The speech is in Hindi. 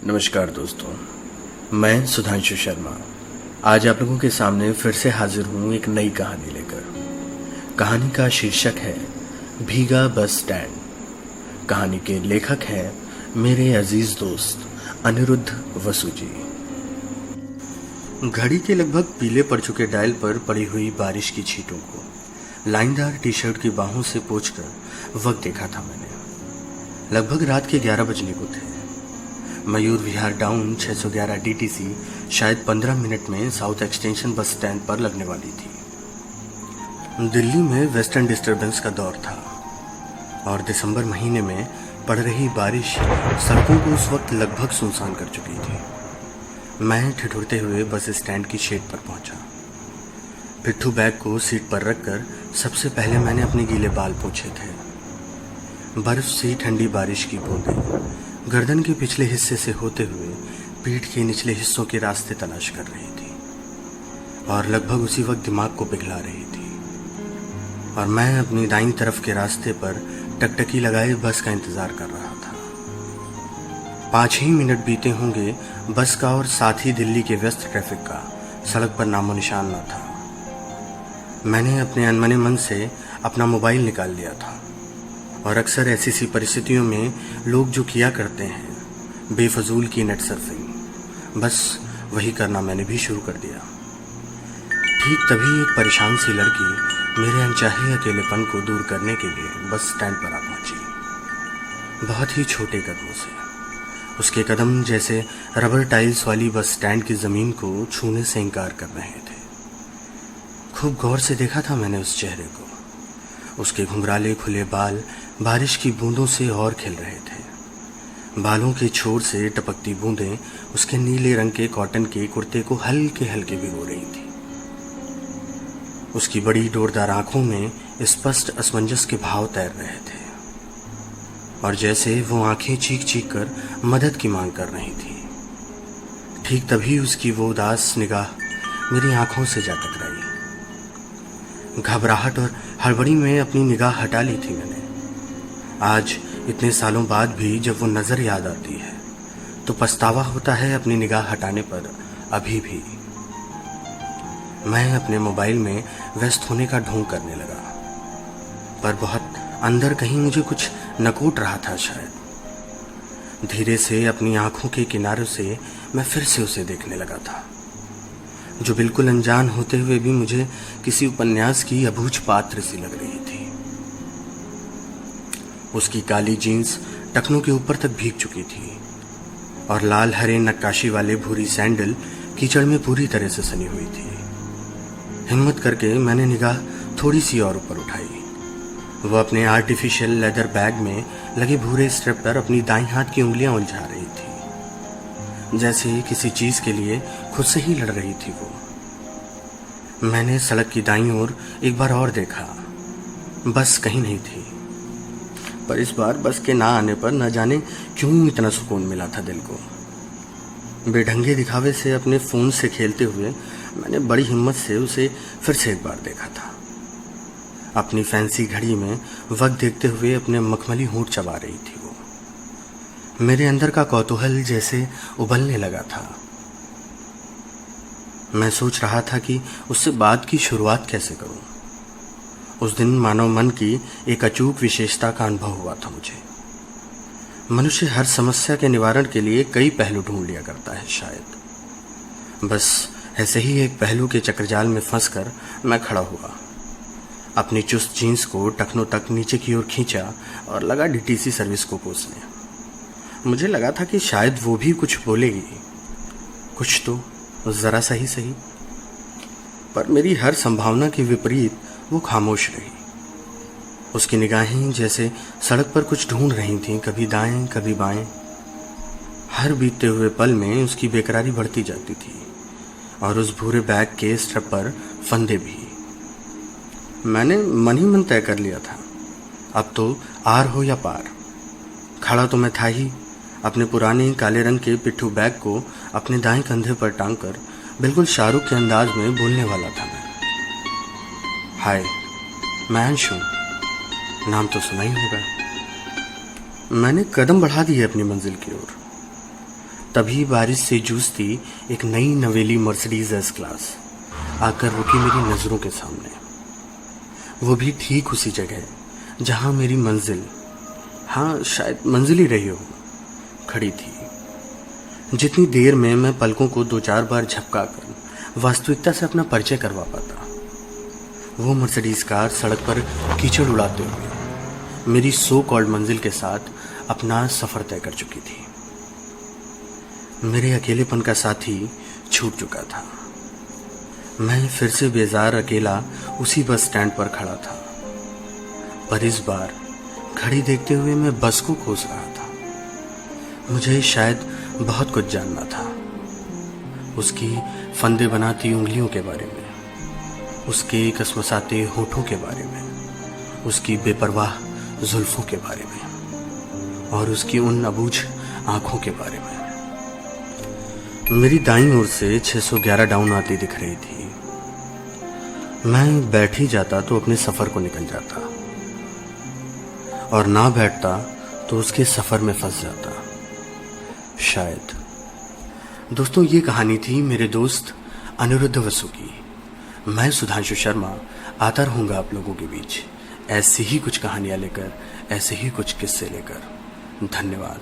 नमस्कार दोस्तों, मैं सुधांशु शर्मा आज आप लोगों के सामने फिर से हाजिर हूँ एक नई कहानी लेकर। कहानी का शीर्षक है भीगा बस स्टैंड। कहानी के लेखक हैं मेरे अजीज दोस्त अनिरुद्ध वसु जी। घड़ी के लगभग पीले पड़ चुके डायल पर पड़ी हुई बारिश की छींटों को लाइनदार टी शर्ट की बाहों से पोंछकर वक्त देखा था मैंने। लगभग रात के 11 बजने को थे। मयूर विहार डाउन 611 डीटीसी शायद 15 मिनट में साउथ एक्सटेंशन बस स्टैंड पर लगने वाली थी। दिल्ली में वेस्टर्न डिस्टर्बेंस का दौर था और दिसंबर महीने में पड़ रही बारिश सड़कों को उस वक्त लगभग सुनसान कर चुकी थी। मैं ठिठुरते हुए बस स्टैंड की शेड पर पहुंचा। पिट्ठू बैग को सीट पर रखकर सबसे पहले मैंने अपने गीले बाल पोंछे थे। बर्फ सी ठंडी बारिश की बूंदें गर्दन के पिछले हिस्से से होते हुए पीठ के निचले हिस्सों के रास्ते तलाश कर रही थी और लगभग उसी वक्त दिमाग को पिघला रही थी। और मैं अपनी दाईं तरफ के रास्ते पर टकटकी लगाए बस का इंतजार कर रहा था। 5 ही मिनट बीते होंगे बस का और साथ ही दिल्ली के व्यस्त ट्रैफिक का सड़क पर नामो निशान न था। मैंने अपने अनमने मन से अपना मोबाइल निकाल लिया था और अक्सर ऐसी सी परिस्थितियों में लोग जो किया करते हैं बेफजूल की नेट सर्फिंग, बस वही करना मैंने भी शुरू कर दिया। ठीक तभी एक परेशान सी लड़की मेरे अनचाहे अकेलेपन को दूर करने के लिए बस स्टैंड पर आ पहुंची। बहुत ही छोटे कदमों से उसके कदम जैसे रबर टाइल्स वाली बस स्टैंड की ज़मीन को छूने से इनकार कर रहे थे। खूब गौर से देखा था मैंने उस चेहरे को। उसके घुंघराले खुले बाल बारिश की बूंदों से और खिल रहे थे। बालों के छोर से टपकती बूंदें उसके नीले रंग के कॉटन के कुर्ते को हल्के हल्के भिगो रही थी। उसकी बड़ी डोरदार आंखों में स्पष्ट असमंजस के भाव तैर रहे थे और जैसे वो आंखें चीख चीख कर मदद की मांग कर रही थी। ठीक तभी उसकी वो उदास निगाह मेरी आंखों से जा टकराई। घबराहट और हड़बड़ी में अपनी निगाह हटा ली थी मैंने। आज इतने सालों बाद भी जब वो नज़र याद आती है तो पछतावा होता है अपनी निगाह हटाने पर। अभी भी मैं अपने मोबाइल में व्यस्त होने का ढोंग करने लगा, पर बहुत अंदर कहीं मुझे कुछ नकोट रहा था शायद। धीरे से अपनी आंखों के किनारों से मैं फिर से उसे देखने लगा था, जो बिल्कुल अनजान होते हुए भी मुझे किसी उपन्यास की अबूझ पात्र सी लग रही थी। उसकी काली जीन्स टखनों के ऊपर तक भीग चुकी थी और लाल हरे नक्काशी वाले भूरी सैंडल कीचड़ में पूरी तरह से सनी हुई थी। हिम्मत करके मैंने निगाह थोड़ी सी और ऊपर उठाई। वह अपने आर्टिफिशियल लेदर बैग में लगे भूरे स्ट्रिप पर अपनी दाईं हाथ की उंगलियां उलझा रही थी, जैसे किसी चीज के लिए खुद से ही लड़ रही थी वो। मैंने सड़क की दाईं ओर एक बार और देखा। बस कहीं नहीं थी, पर इस बार बस के ना आने पर न जाने क्यों इतना सुकून मिला था दिल को। बेढंगे दिखावे से अपने फोन से खेलते हुए मैंने बड़ी हिम्मत से उसे फिर से एक बार देखा था। अपनी फैंसी घड़ी में वक्त देखते हुए अपने मखमली होंठ चबा रही थी वो। मेरे अंदर का कौतूहल जैसे उबलने लगा था। मैं सोच रहा था कि उससे बात की शुरुआत कैसे करूं। उस दिन मानव मन की एक अचूक विशेषता का अनुभव हुआ था मुझे। मनुष्य हर समस्या के निवारण के लिए कई पहलू ढूंढ लिया करता है शायद। बस ऐसे ही एक पहलू के चक्रजाल में फंसकर मैं खड़ा हुआ। अपनी चुस्त जीन्स को टखनों तक नीचे की ओर खींचा और लगा डीटीसी सर्विस को कोसने। मुझे लगा था कि शायद वो भी कुछ बोलेगी, कुछ तो जरा सही सही, पर मेरी हर संभावना के विपरीत वो खामोश रही। उसकी निगाहें जैसे सड़क पर कुछ ढूंढ रही थीं, कभी दाएं कभी बाएं। हर बीतते हुए पल में उसकी बेकरारी बढ़ती जाती थी और उस भूरे बैग के स्ट्रप पर फंदे भी। मैंने मन ही मन तय कर लिया था, अब तो आर हो या पार। खड़ा तो मैं था ही। अपने पुराने काले रंग के पिट्ठू बैग को अपने दाएं कंधे पर टांगकर बिल्कुल शाहरुख के अंदाज में बोलने वाला था मैं। हाय, मैं अंशु, नाम तो सुना ही होगा। मैंने कदम बढ़ा दिए अपनी मंजिल की ओर। तभी बारिश से जूझती एक नई नवेली मर्सिडीज एस क्लास आकर रुकी मेरी नज़रों के सामने। वो भी ठीक उसी जगह जहां मेरी मंजिल, हाँ शायद मंजिल ही रही हो, खड़ी थी। जितनी देर में मैं पलकों को 2-4 बार झपका कर वास्तविकता से अपना परिचय करवा पाता, वो मर्सिडीज कार सड़क पर कीचड़ उड़ाते हुए मेरी सो कॉल्ड मंजिल के साथ अपना सफ़र तय कर चुकी थी। मेरे अकेलेपन का साथी छूट चुका था। मैं फिर से बेजार अकेला उसी बस स्टैंड पर खड़ा था, पर इस बार घड़ी देखते हुए मैं बस को खोज रहा था। मुझे शायद बहुत कुछ जानना था, उसकी फंदे बनाती उंगलियों के बारे में, उसके कसमसाते होठों के बारे में, उसकी बेपरवाह जुल्फों के बारे में और उसकी उन अबूझ आंखों के बारे में। मेरी दाईं ओर से 611 डाउन आती दिख रही थी। मैं बैठ ही जाता तो अपने सफ़र को निकल जाता, और ना बैठता तो उसके सफ़र में फंस जाता शायद। दोस्तों, ये कहानी थी मेरे दोस्त अनिरुद्ध वसु की। मैं सुधांशु शर्मा आता रहूँगा आप लोगों के बीच ऐसी ही कुछ कहानियाँ लेकर, ऐसे ही कुछ किस्से लेकर। धन्यवाद।